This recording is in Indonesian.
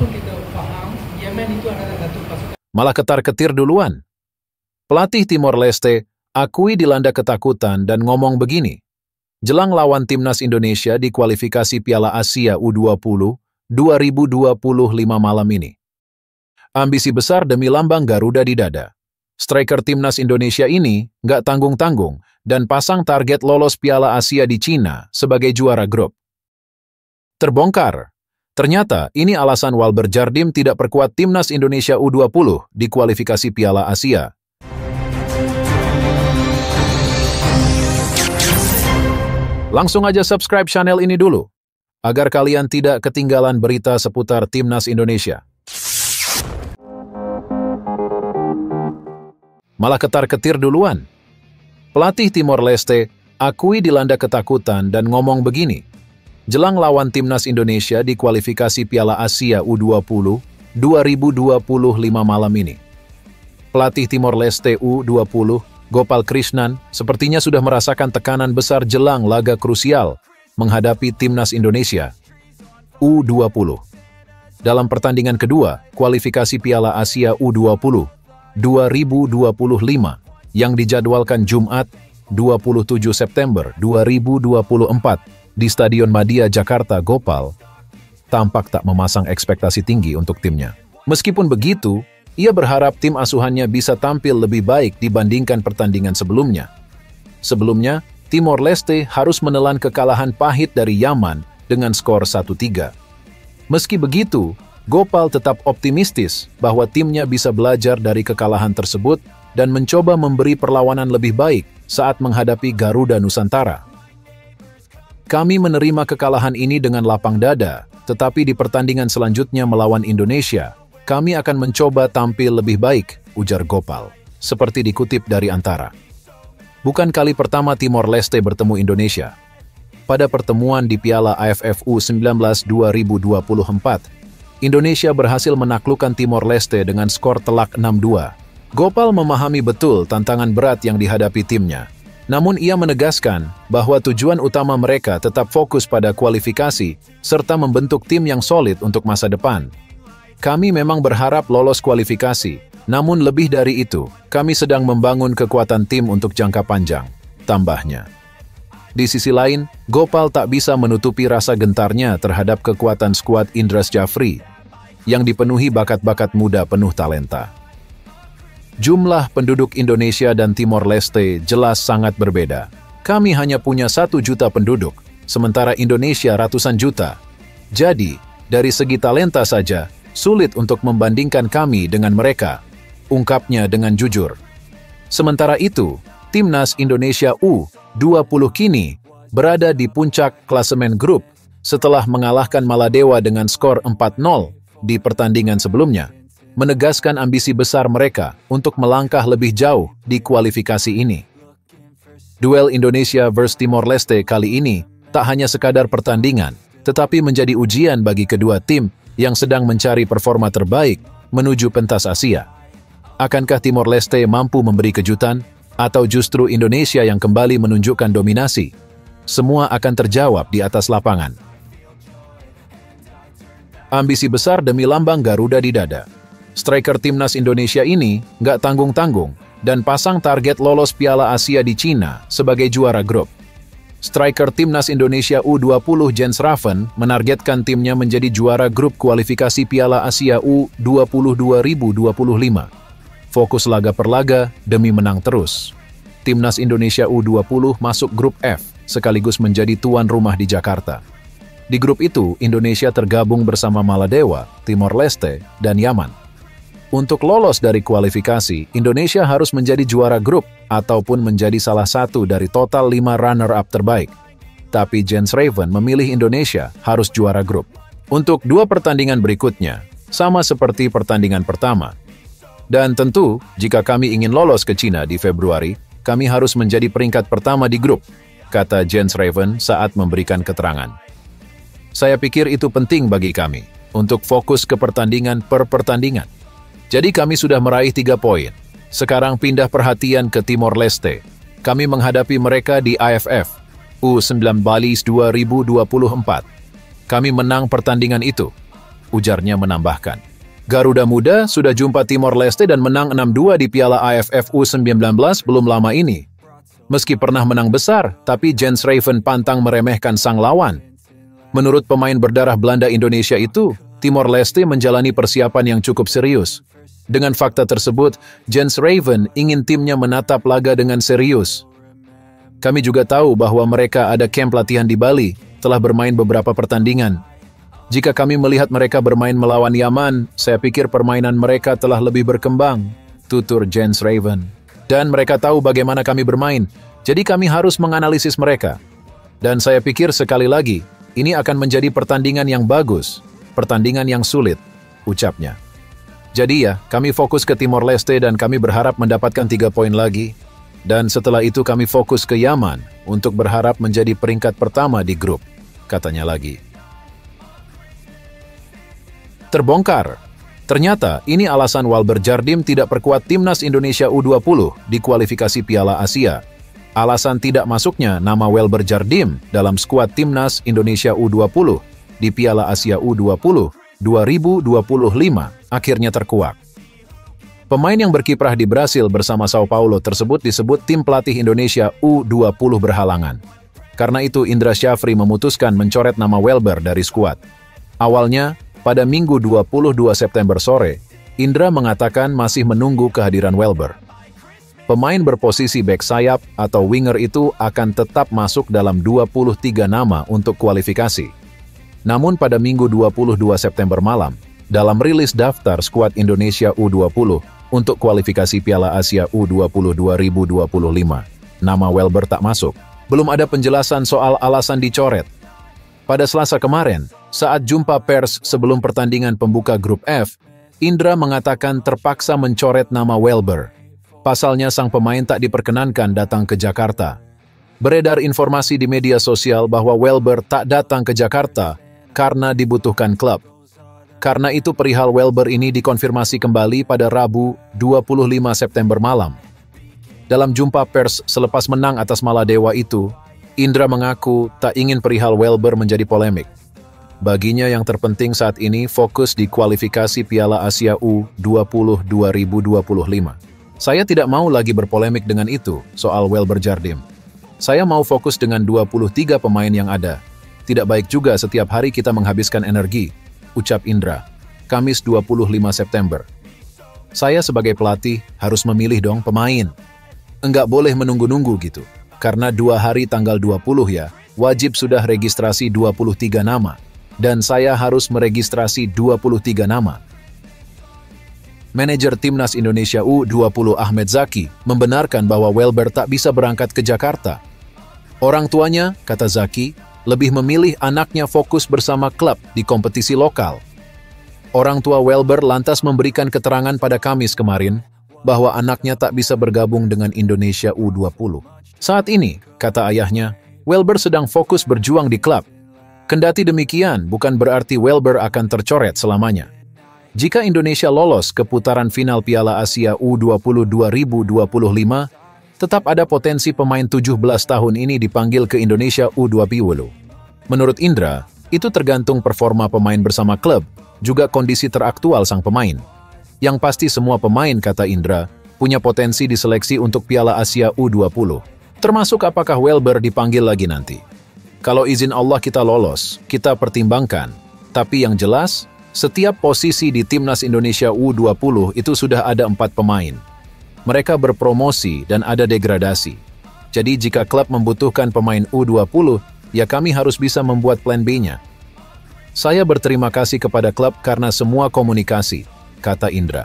walaupun kita paham Yemen itu adalah satu pasukan. Malah ketar-ketir duluan. Pelatih Timor Leste akui dilanda ketakutan dan ngomong begini. Jelang lawan timnas Indonesia di kualifikasi Piala Asia U20 2025 malam ini. Ambisi besar demi lambang Garuda di dada. Striker timnas Indonesia ini nggak tanggung-tanggung dan pasang target lolos Piala Asia di Cina sebagai juara grup. Terbongkar. Ternyata ini alasan Walber Jardim tidak perkuat timnas Indonesia U20 di kualifikasi Piala Asia. Langsung aja subscribe channel ini dulu, agar kalian tidak ketinggalan berita seputar timnas Indonesia. Malah ketar-ketir duluan. Pelatih Timor Leste akui dilanda ketakutan dan ngomong begini. Jelang lawan timnas Indonesia di kualifikasi Piala Asia U20 2025 malam ini. Pelatih Timor Leste U20, Gopal Krishnan, sepertinya sudah merasakan tekanan besar jelang laga krusial menghadapi timnas Indonesia U20. Dalam pertandingan kedua, kualifikasi Piala Asia U20 2025 yang dijadwalkan Jumat 27 September 2024 di Stadion Madia, Jakarta, Gopal tampak tak memasang ekspektasi tinggi untuk timnya. Meskipun begitu, ia berharap tim asuhannya bisa tampil lebih baik dibandingkan pertandingan sebelumnya. Sebelumnya, Timor Leste harus menelan kekalahan pahit dari Yaman dengan skor 1-3. Meski begitu, Gopal tetap optimistis bahwa timnya bisa belajar dari kekalahan tersebut dan mencoba memberi perlawanan lebih baik saat menghadapi Garuda Nusantara. Kami menerima kekalahan ini dengan lapang dada, tetapi di pertandingan selanjutnya melawan Indonesia, kami akan mencoba tampil lebih baik, ujar Gopal, seperti dikutip dari Antara. Bukan kali pertama Timor Leste bertemu Indonesia. Pada pertemuan di Piala AFF U19 2024, Indonesia berhasil menaklukkan Timor Leste dengan skor telak 6-2. Gopal memahami betul tantangan berat yang dihadapi timnya. Namun ia menegaskan bahwa tujuan utama mereka tetap fokus pada kualifikasi serta membentuk tim yang solid untuk masa depan. Kami memang berharap lolos kualifikasi, namun lebih dari itu, kami sedang membangun kekuatan tim untuk jangka panjang, tambahnya. Di sisi lain, Gopal tak bisa menutupi rasa gentarnya terhadap kekuatan skuad Indras Jafri, yang dipenuhi bakat-bakat muda penuh talenta. Jumlah penduduk Indonesia dan Timor Leste jelas sangat berbeda. Kami hanya punya 1 juta penduduk, sementara Indonesia ratusan juta. Jadi, dari segi talenta saja, sulit untuk membandingkan kami dengan mereka, ungkapnya dengan jujur. Sementara itu, Timnas Indonesia U20 kini berada di puncak klasemen grup setelah mengalahkan Maladewa dengan skor 4-0 di pertandingan sebelumnya, menegaskan ambisi besar mereka untuk melangkah lebih jauh di kualifikasi ini. Duel Indonesia vs Timor Leste kali ini tak hanya sekadar pertandingan, tetapi menjadi ujian bagi kedua tim yang sedang mencari performa terbaik menuju pentas Asia. Akankah Timor Leste mampu memberi kejutan, atau justru Indonesia yang kembali menunjukkan dominasi? Semua akan terjawab di atas lapangan. Ambisi besar demi lambang Garuda di dada. Striker timnas Indonesia ini nggak tanggung-tanggung dan pasang target lolos Piala Asia di Cina sebagai juara grup. Striker timnas Indonesia U20 Jens Raven menargetkan timnya menjadi juara grup kualifikasi Piala Asia U20 2025. Fokus laga per laga demi menang terus. Timnas Indonesia U20 masuk grup F sekaligus menjadi tuan rumah di Jakarta. Di grup itu, Indonesia tergabung bersama Maladewa, Timor Leste, dan Yaman. Untuk lolos dari kualifikasi, Indonesia harus menjadi juara grup ataupun menjadi salah satu dari total 5 runner-up terbaik. Tapi Jens Raven memilih Indonesia harus juara grup. Untuk 2 pertandingan berikutnya, sama seperti pertandingan pertama. Dan tentu, jika kami ingin lolos ke Cina di Februari, kami harus menjadi peringkat pertama di grup, kata Jens Raven saat memberikan keterangan. Saya pikir itu penting bagi kami, untuk fokus ke pertandingan per pertandingan. Jadi kami sudah meraih 3 poin. Sekarang pindah perhatian ke Timor Leste. Kami menghadapi mereka di AFF U19 2024. Kami menang pertandingan itu. ujarnya menambahkan. Garuda Muda sudah jumpa Timor Leste dan menang 6-2 di Piala AFF U19 belum lama ini. Meski pernah menang besar, tapi Jens Raven pantang meremehkan sang lawan. Menurut pemain berdarah Belanda Indonesia itu, Timor Leste menjalani persiapan yang cukup serius. Dengan fakta tersebut, Jens Raven ingin timnya menatap laga dengan serius. Kami juga tahu bahwa mereka ada kamp latihan di Bali, telah bermain beberapa pertandingan. Jika kami melihat mereka bermain melawan Yaman, saya pikir permainan mereka telah lebih berkembang, tutur Jens Raven. Dan mereka tahu bagaimana kami bermain, jadi kami harus menganalisis mereka. Dan saya pikir sekali lagi, ini akan menjadi pertandingan yang bagus, pertandingan yang sulit, ucapnya. Jadi ya, kami fokus ke Timor Leste dan kami berharap mendapatkan 3 poin lagi. Dan setelah itu kami fokus ke Yaman untuk berharap menjadi peringkat pertama di grup, katanya lagi. Terbongkar. Ternyata ini alasan Walber Jardim tidak perkuat timnas Indonesia U20 di kualifikasi Piala Asia. Alasan tidak masuknya nama Walber Jardim dalam skuad timnas Indonesia U20 di Piala Asia U20 2025 akhirnya terkuak. Pemain yang berkiprah di Brasil bersama Sao Paulo tersebut disebut tim pelatih Indonesia U20 berhalangan. Karena itu Indra Syafri memutuskan mencoret nama Walber dari skuad. Awalnya, pada Minggu 22 September sore, Indra mengatakan masih menunggu kehadiran Walber. Pemain berposisi bek sayap atau winger itu akan tetap masuk dalam 23 nama untuk kualifikasi. Namun pada Minggu 22 September malam, dalam rilis daftar skuad Indonesia U20 untuk kualifikasi Piala Asia U20 2025, nama Walber tak masuk. Belum ada penjelasan soal alasan dicoret. Pada Selasa kemarin, saat jumpa pers sebelum pertandingan pembuka grup F, Indra mengatakan terpaksa mencoret nama Walber. Pasalnya sang pemain tak diperkenankan datang ke Jakarta. Beredar informasi di media sosial bahwa Walber tak datang ke Jakarta karena dibutuhkan klub. Karena itu perihal Walber ini dikonfirmasi kembali pada Rabu 25 September malam. Dalam jumpa pers selepas menang atas Maladewa itu, Indra mengaku tak ingin perihal Walber menjadi polemik. Baginya yang terpenting saat ini fokus di kualifikasi Piala Asia U20 2025. Saya tidak mau lagi berpolemik dengan itu soal Walber Jardim. Saya mau fokus dengan 23 pemain yang ada. Tidak baik juga setiap hari kita menghabiskan energi, ucap Indra, Kamis 25 September. Saya sebagai pelatih harus memilih dong pemain. Enggak boleh menunggu-nunggu gitu. Karena 2 hari tanggal 20 ya, wajib sudah registrasi 23 nama. Dan saya harus meregistrasi 23 nama. Manajer Timnas Indonesia U20 Ahmed Zaki membenarkan bahwa Walber tak bisa berangkat ke Jakarta. Orang tuanya, kata Zaki, lebih memilih anaknya fokus bersama klub di kompetisi lokal. Orang tua Walber lantas memberikan keterangan pada Kamis kemarin bahwa anaknya tak bisa bergabung dengan Indonesia U20. Saat ini, kata ayahnya, Walber sedang fokus berjuang di klub. Kendati demikian, bukan berarti Walber akan tercoret selamanya. Jika Indonesia lolos ke putaran final Piala Asia U20 2025, tetap ada potensi pemain 17 tahun ini dipanggil ke Indonesia U20. Menurut Indra, itu tergantung performa pemain bersama klub, juga kondisi teraktual sang pemain. Yang pasti semua pemain, kata Indra, punya potensi diseleksi untuk Piala Asia U20. Termasuk apakah Walber dipanggil lagi nanti. Kalau izin Allah kita lolos, kita pertimbangkan. Tapi yang jelas, setiap posisi di Timnas Indonesia U20 itu sudah ada 4 pemain. Mereka berpromosi dan ada degradasi. Jadi jika klub membutuhkan pemain U20, ya kami harus bisa membuat plan B-nya. Saya berterima kasih kepada klub karena semua komunikasi, kata Indra.